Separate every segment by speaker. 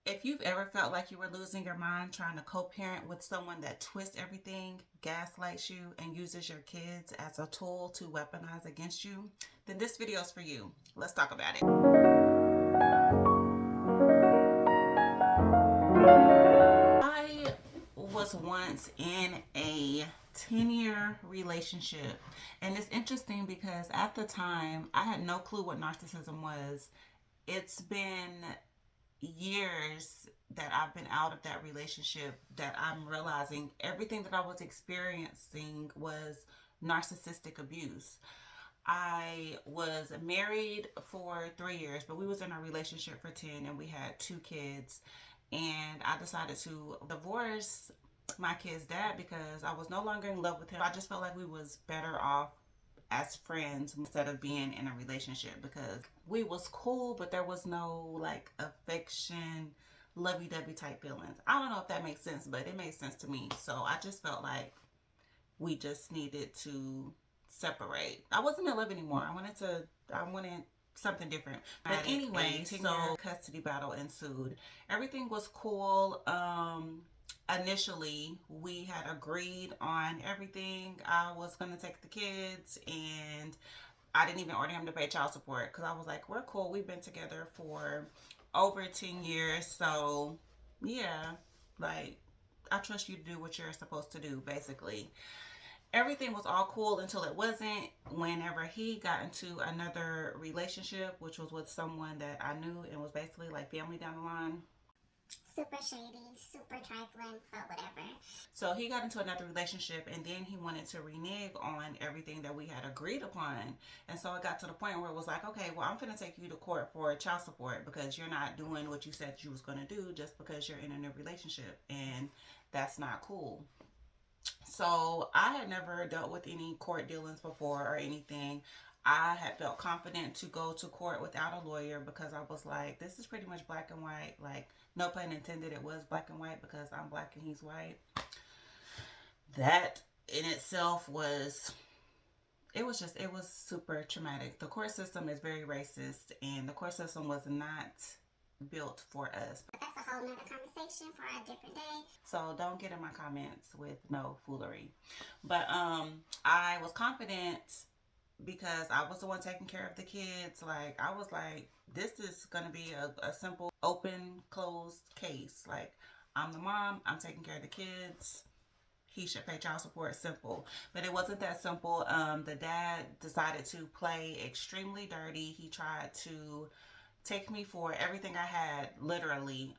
Speaker 1: If you've ever felt like you were losing your mind trying to co-parent with someone that twists everything, gaslights you, and uses your kids as a tool to weaponize against you, then this video is for you. Let's talk about it. I was once in a 10-year relationship, and it's interesting because at the time I had no clue what narcissism was. It's been years that I've been out of that relationship that I'm realizing everything that I was experiencing was narcissistic abuse. I was married for 3 years, but we was in a relationship for 10 and we had 2 kids. And I decided to divorce my kid's dad because I was no longer in love with him. I just felt like we was better off as friends instead of being in a relationship because we was cool, but there was no like affection, lovey-dovey type feelings. I don't know if that makes sense, but it made sense to me. So I just felt like we just needed to separate. I wasn't in love anymore. I wanted something different. But anyway, so custody battle ensued. Everything was cool. Initially we had agreed on everything. I was gonna take the kids, and I didn't even order him to pay child support because I was like, we're cool. We've been together for over 10 years. So yeah, like, I trust you to do what you're supposed to do, basically. Everything was all cool until it wasn't. Whenever he got into another relationship, which was with someone that I knew and was basically like family down the line.
Speaker 2: Super shady, super trifling, but whatever.
Speaker 1: So he got into another relationship, and then he wanted to renege on everything that we had agreed upon. And so it got to the point where it was like, okay, well, I'm going to take you to court for child support because you're not doing what you said you was going to do just because you're in a new relationship. And that's not cool. So I had never dealt with any court dealings before or anything. I had felt confident to go to court without a lawyer because I was like, this is pretty much black and white. Like, no pun intended, it was black and white because I'm black and he's white. That in itself was, it was super traumatic. The court system is very racist, and the court system was not built for us.
Speaker 2: But that's a whole nother conversation for a different day.
Speaker 1: So don't get in my comments with no foolery. But I was confident because I was the one taking care of the kids. Like, I was like, this is gonna be a simple open closed case. Like, I'm the mom, I'm taking care of the kids, he should pay child support. Simple. But it wasn't that simple. The dad decided to play extremely dirty. He tried to take me for everything I had, literally.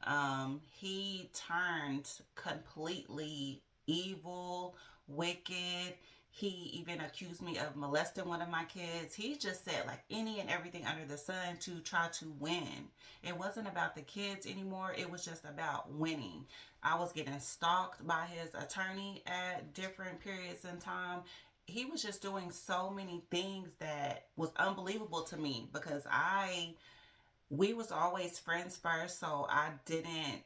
Speaker 1: He turned completely evil, wicked. He even accused me of molesting one of my kids. He just said like any and everything under the sun to try to win. It wasn't about the kids anymore. It was just about winning. I was getting stalked by his attorney at different periods in time. He was just doing so many things that was unbelievable to me because we was always friends first, so I didn't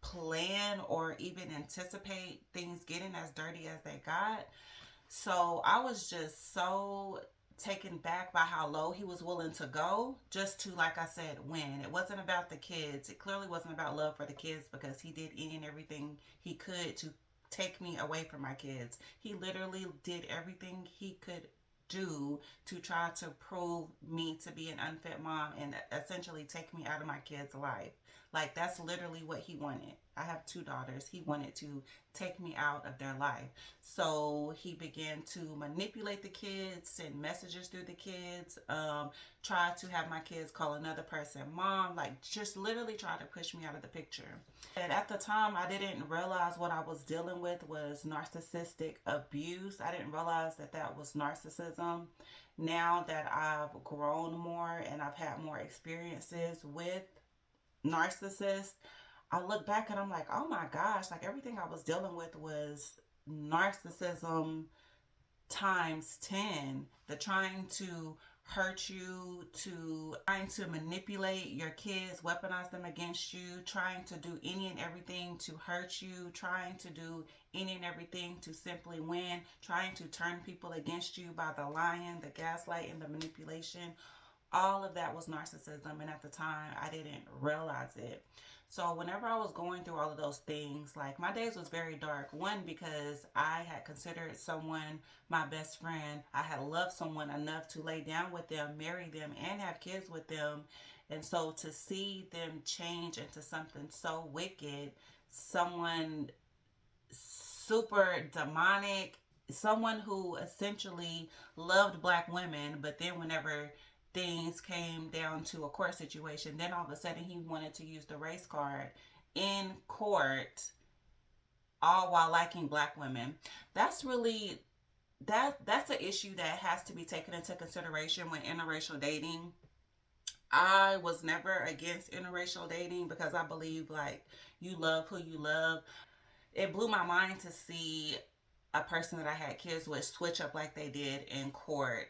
Speaker 1: plan or even anticipate things getting as dirty as they got. So I was just so taken back by how low he was willing to go just to, like I said, win. It wasn't about the kids. It clearly wasn't about love for the kids because he did any and everything he could to take me away from my kids. He literally did everything he could do to try to prove me to be an unfit mom and essentially take me out of my kids' life. Like, that's literally what he wanted. I have 2 daughters. He wanted to take me out of their life. So he began to manipulate the kids, send messages through the kids, try to have my kids call another person mom, like just literally try to push me out of the picture. And at the time, I didn't realize what I was dealing with was narcissistic abuse. I didn't realize that that was narcissism. Now that I've grown more and I've had more experiences with narcissists, I look back and I'm like, oh my gosh, like everything I was dealing with was narcissism times 10. The trying to hurt you, to trying to manipulate your kids, weaponize them against you, trying to do any and everything to hurt you, trying to do any and everything to simply win, trying to turn people against you by the lying, the gaslight, and the manipulation. All of that was narcissism, and at the time I didn't realize it. So whenever I was going through all of those things, like my days was very dark. One, because I had considered someone my best friend. I had loved someone enough to lay down with them, marry them, and have kids with them. And so to see them change into something so wicked, someone super demonic, someone who essentially loved black women, but then whenever things came down to a court situation, then all of a sudden he wanted to use the race card in court, all while liking black women. That's really that's an issue that has to be taken into consideration when interracial dating. I was never against interracial dating because I believe like you love who you love. It blew my mind to see a person that I had kids with switch up like they did in court.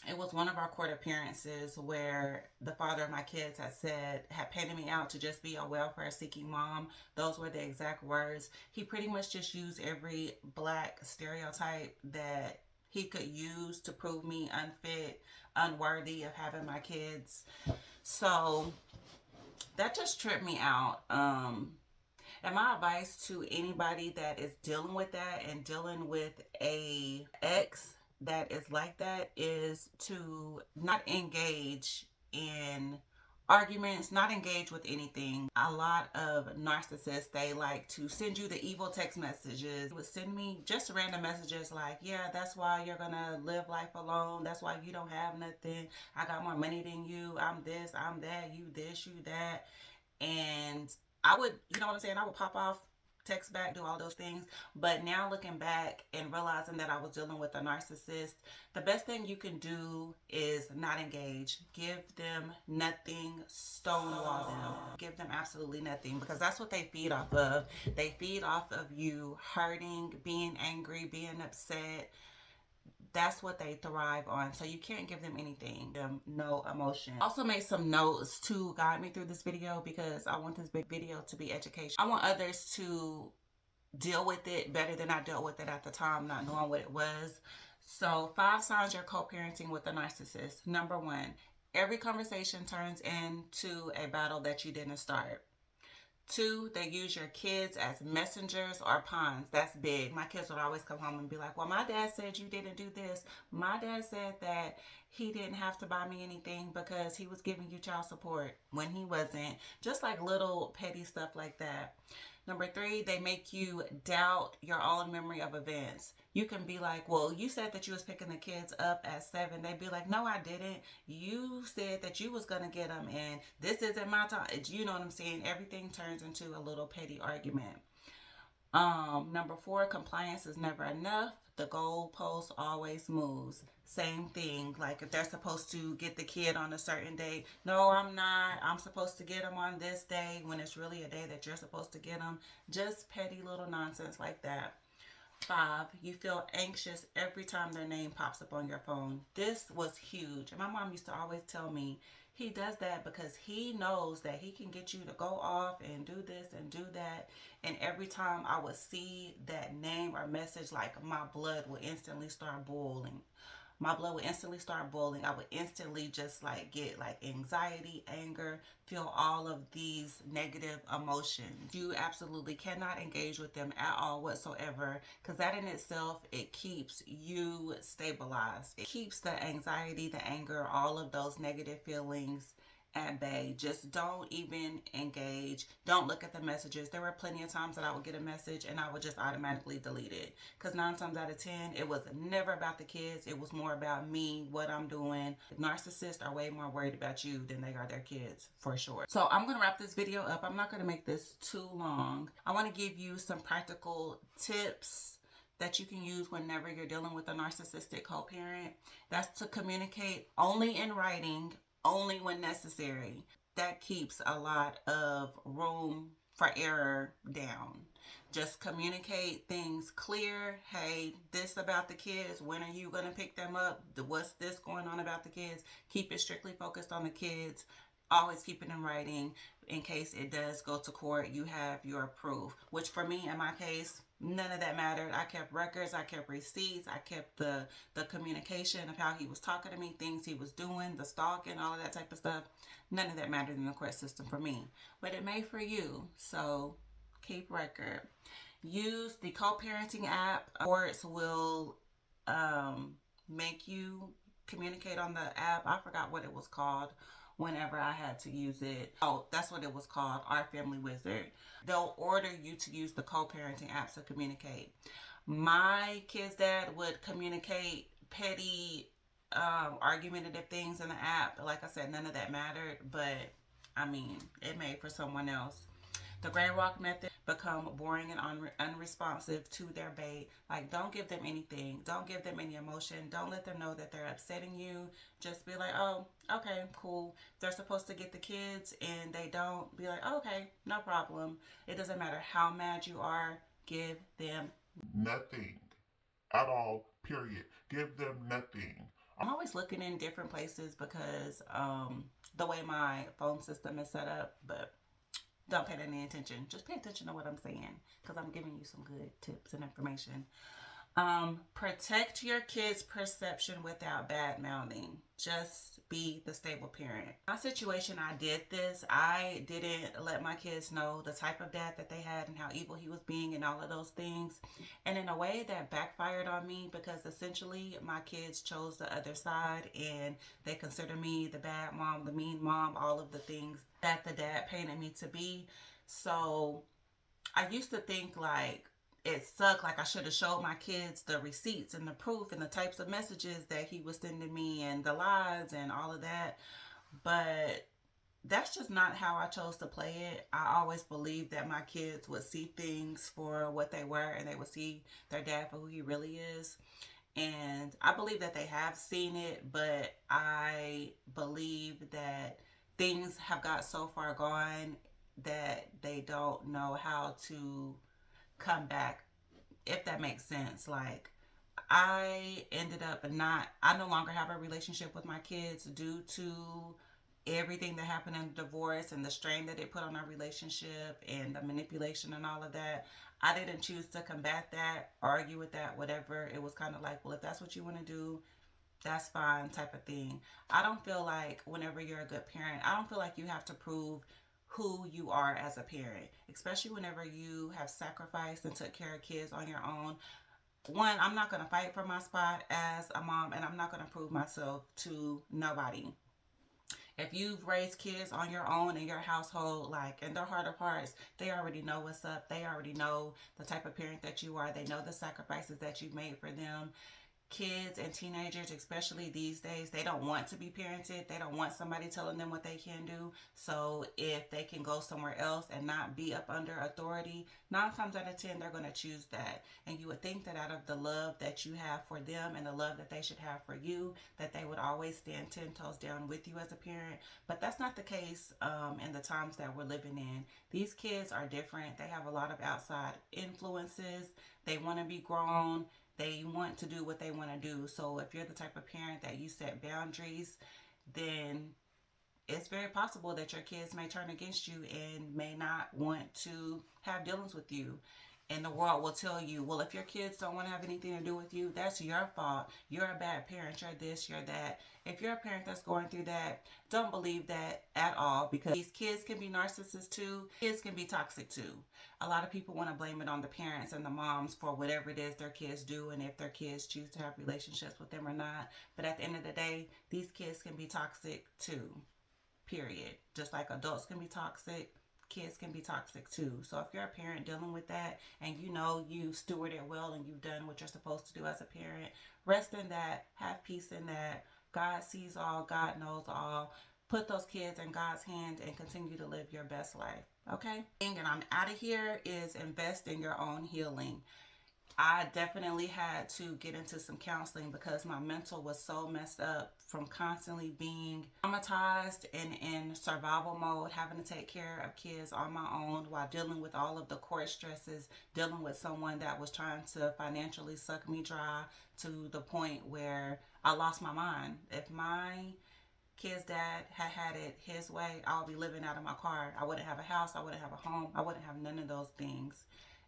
Speaker 1: It was one of our court appearances where the father of my kids had painted me out to just be a welfare seeking mom. Those were the exact words. He pretty much just used every black stereotype that he could use to prove me unfit, unworthy of having my kids. So that just tripped me out. And my advice to anybody that is dealing with that and dealing with a ex that is like that is to not engage in arguments, not engage with anything. A lot of narcissists, they like to send you the evil text messages. They would send me just random messages like, yeah, that's why you're gonna live life alone. That's why you don't have nothing. I got more money than you. I'm this, I'm that, you this, you that. And I would, you know what I'm saying? I would pop off, text back, do all those things. But now looking back and realizing that I was dealing with a narcissist, the best thing you can do is not engage. Give them nothing, stonewall them. Give them absolutely nothing because that's what they feed off of. They feed off of you hurting, being angry, being upset. That's what they thrive on. So you can't give them anything, no emotion. Also made some notes to guide me through this video because I want this big video to be educational. I want others to deal with it better than I dealt with it at the time, not knowing what it was. So 5 signs you're co-parenting with a narcissist. Number 1, every conversation turns into a battle that you didn't start. 2, they use your kids as messengers or pawns. That's big. My kids would always come home and be like, well, my dad said you didn't do this. My dad said that he didn't have to buy me anything because he was giving you child support when he wasn't. Just like little petty stuff like that. Number 3, they make you doubt your own memory of events. You can be like, well, you said that you was picking the kids up at 7. They'd be like, no, I didn't. You said that you was going to get them and this isn't my time. You know what I'm saying? Everything turns into a little petty argument. Number 4, compliance is never enough. The goalpost always moves. Same thing. Like if they're supposed to get the kid on a certain day, no, I'm not. I'm supposed to get them on this day when it's really a day that you're supposed to get them. Just petty little nonsense like that. 5, you feel anxious every time their name pops up on your phone. This was huge. And my mom used to always tell me, he does that because he knows that he can get you to go off and do this and do that. And every time I would see that name or message, like my blood would instantly start boiling. My blood would instantly start boiling. I would instantly just like get like anxiety, anger, feel all of these negative emotions. You absolutely cannot engage with them at all whatsoever because that in itself, it keeps you stabilized. It keeps the anxiety, the anger, all of those negative feelings at bay. Just don't even engage. Don't look at the messages. There were plenty of times that I would get a message and I would just automatically delete it because 9 times out of 10 it was never about the kids. It was more about me, what I'm doing. Narcissists are way more worried about you than they are their kids, for sure. So I'm going to wrap this video up. I'm not going to make this too long. I want to give you some practical tips that you can use whenever you're dealing with a narcissistic co-parent. That's to communicate only in writing, only when necessary. That keeps a lot of room for error down. Just communicate things clear. Hey, this about the kids. When are you going to pick them up? What's this going on about the kids? Keep it strictly focused on the kids. Always keep it in writing. In case it does go to court, you have your proof. Which for me, in my case, None of that mattered. I kept records, I kept receipts, I kept the communication of how he was talking to me, things he was doing, the stalking, all of that type of stuff. None of that mattered in the court system for me. But it may for you. So keep record. Use the co-parenting app. Courts will make you communicate on the app. I forgot what it was called whenever I had to use it. Oh, that's what it was called, Our Family Wizard. They'll order you to use the co-parenting apps to communicate. My kid's dad would communicate petty, argumentative things in the app. Like I said, none of that mattered, but I mean, it made for someone else. The gray rock method become boring and unresponsive to their bait. Like, don't give them anything. Don't give them any emotion. Don't let them know that they're upsetting you. Just be like, oh, okay, cool. If they're supposed to get the kids and they don't, be like, oh, okay, no problem. It doesn't matter how mad you are. Give them
Speaker 3: nothing at all, period. Give them nothing.
Speaker 1: I'm always looking in different places because the way my phone system is set up, but don't pay any attention. Just pay attention to what I'm saying because I'm giving you some good tips and information. Protect your kids' perception without bad mouthing. Just be the stable parent. My situation, I did this. I didn't let my kids know the type of dad that they had and how evil he was being and all of those things. And in a way that backfired on me because essentially my kids chose the other side and they consider me the bad mom, the mean mom, all of the things that the dad painted me to be. So I used to think like, it sucked, like I should have showed my kids the receipts and the proof and the types of messages that he was sending me and the lies and all of that. But that's just not how I chose to play it. I always believed that my kids would see things for what they were and they would see their dad for who he really is. And I believe that they have seen it, but I believe that things have got so far gone that they don't know how to come back, if that makes sense. Like, I ended up I no longer have a relationship with my kids due to everything that happened in the divorce and the strain that it put on our relationship and the manipulation and all of that. I didn't choose to combat that, argue with that, whatever. It was kind of like, well, if that's what you want to do, that's fine, type of thing. I don't feel like whenever you're a good parent, I don't feel like you have to prove who you are as a parent, especially whenever you have sacrificed and took care of kids on your own. One, I'm not going to fight for my spot as a mom, and I'm not going to prove myself to nobody. If you've raised kids on your own in your household, like in their heart of hearts, they already know what's up. They already know the type of parent that you are. They know the sacrifices that you've made for them. Kids and teenagers, especially these days, they don't want to be parented. They don't want somebody telling them what they can do. So if they can go somewhere else and not be up under authority, 9 times out of 10, they're going to choose that. And you would think that out of the love that you have for them and the love that they should have for you, that they would always stand 10 toes down with you as a parent. But that's not the case in the times that we're living in. These kids are different. They have a lot of outside influences. They want to be grown. They want to do what they want to do. So if you're the type of parent that you set boundaries, then it's very possible that your kids may turn against you and may not want to have dealings with you. And the world will tell you, well, if your kids don't want to have anything to do with you, that's your fault. You're a bad parent. You're this, you're that. If you're a parent that's going through that, don't believe that at all, because these kids can be narcissists too. Kids can be toxic too. A lot of people want to blame it on the parents and the moms for whatever it is their kids do and if their kids choose to have relationships with them or not. But at the end of the day, these kids can be toxic too, period. Just like adults can be toxic, kids can be toxic too. So if you're a parent dealing with that and you know you've stewarded well and you've done what you're supposed to do as a parent, rest in that, have peace in that. God sees all, God knows all. Put those kids in God's hand and continue to live your best life. Okay? And I'm out of here is invest in your own healing. I definitely had to get into some counseling because my mental was so messed up from constantly being traumatized and in survival mode, having to take care of kids on my own while dealing with all of the court stresses, dealing with someone that was trying to financially suck me dry to the point where I lost my mind. If my kid's dad had had it his way, I would be living out of my car. I wouldn't have a house. I wouldn't have a home. I wouldn't have none of those things.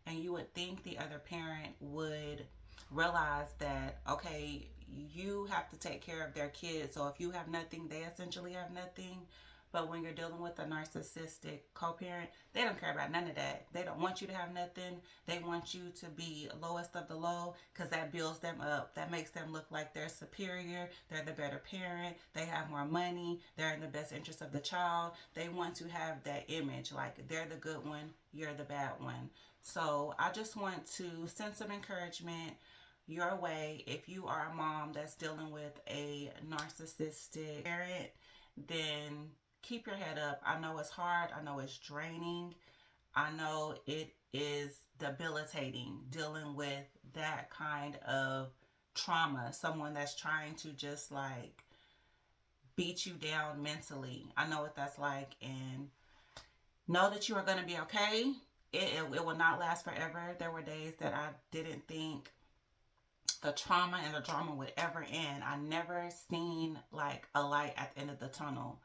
Speaker 1: And you would think the other parent would realize that, okay, you have to take care of their kids. So if you have nothing, they essentially have nothing. But when you're dealing with a narcissistic co-parent, they don't care about none of that. They don't want you to have nothing. They want you to be lowest of the low because that builds them up. That makes them look like they're superior. They're the better parent. They have more money. They're in the best interest of the child. They want to have that image like they're the good one, you're the bad one. So I just want to send some encouragement your way. If you are a mom that's dealing with a narcissistic parent, then keep your head up. I know it's hard. I know it's draining. I know it is debilitating dealing with that kind of trauma. Someone that's trying to just like beat you down mentally. I know what that's like, and know that you are going to be okay. It will not last forever. There were days that I didn't think the trauma and the drama would ever end. I never seen like a light at the end of the tunnel.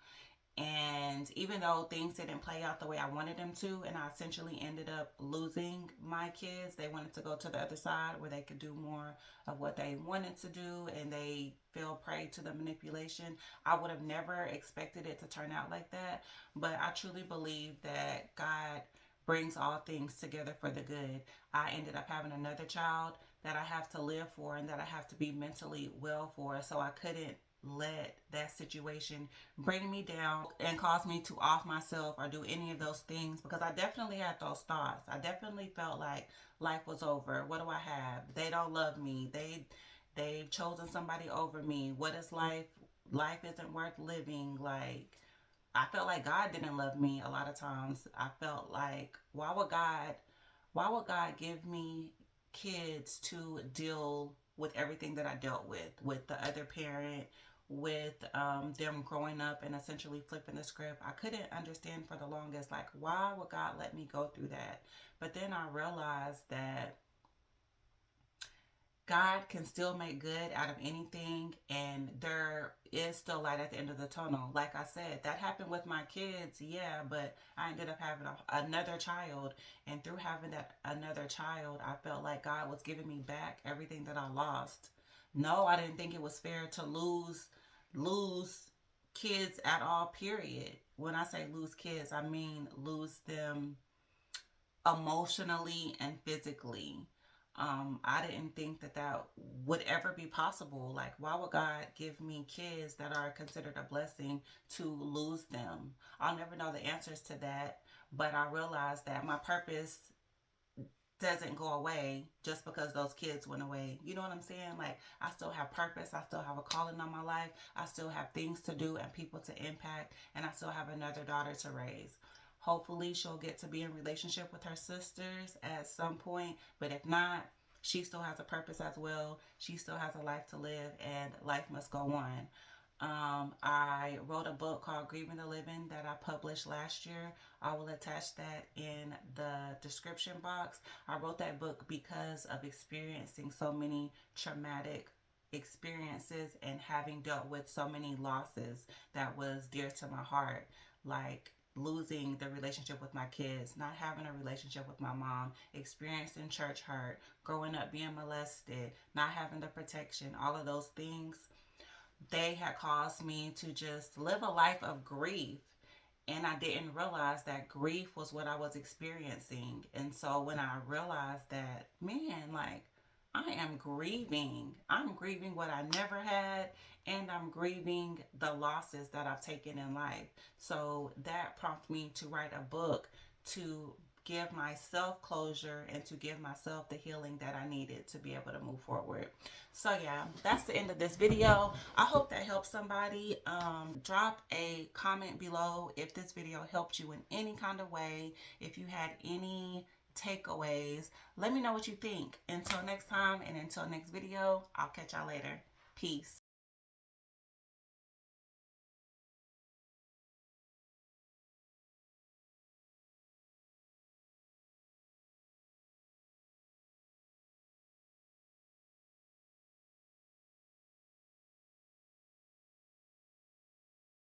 Speaker 1: And even though things didn't play out the way I wanted them to, and I essentially ended up losing my kids, they wanted to go to the other side where they could do more of what they wanted to do, and they fell prey to the manipulation. I would have never expected it to turn out like that, but I truly believe that God brings all things together for the good. I ended up having another child that I have to live for and that I have to be mentally well for, so I couldn't let that situation bring me down and cause me to off myself or do any of those things, because I definitely had those thoughts. I definitely felt like life was over. What do I have? They don't love me. They've chosen somebody over me. What is life? Life isn't worth living. Like, I felt like God didn't love me a lot of times. I felt like why would God give me kids to deal with everything that I dealt with the other parent, with them growing up and essentially flipping the script. I couldn't understand for the longest, like, why would God let me go through that? But then I realized that God can still make good out of anything, and there is still light at the end of the tunnel. Like I said, that happened with my kids, yeah, but I ended up having another child, and through having that another child, I felt like God was giving me back everything that I lost. No, I didn't think it was fair to lose kids at all, period. When I say lose kids, I mean lose them emotionally and physically. I didn't think that would ever be possible. Like, why would God give me kids that are considered a blessing to lose them? I'll never know the answers to that, but I realized that my purpose doesn't go away just because those kids went away. You know what I'm saying? Like, I still have purpose. I still have a calling on my life. I still have things to do and people to impact, and I still have another daughter to raise. Hopefully she'll get to be in relationship with her sisters at some point, but if not, she still has a purpose as well. She still has a life to live, and life must go on. I wrote a book called Grieving the Living that I published last year. I will attach that in the description box. I wrote that book because of experiencing so many traumatic experiences and having dealt with so many losses that was dear to my heart, like losing the relationship with my kids, not having a relationship with my mom, experiencing church hurt, growing up being molested, not having the protection, all of those things, they had caused me to just live a life of grief. And I didn't realize that grief was what I was experiencing. And so when I realized that, man, like, I am grieving. I'm grieving what I never had, and I'm grieving the losses that I've taken in life. So that prompted me to write a book to give myself closure and to give myself the healing that I needed to be able to move forward. So yeah, that's the end of this video. I hope that helps somebody. Drop a comment below if this video helped you in any kind of way. If you had any takeaways, let me know what you think. Until next time, and until next video, I'll catch y'all later. Peace.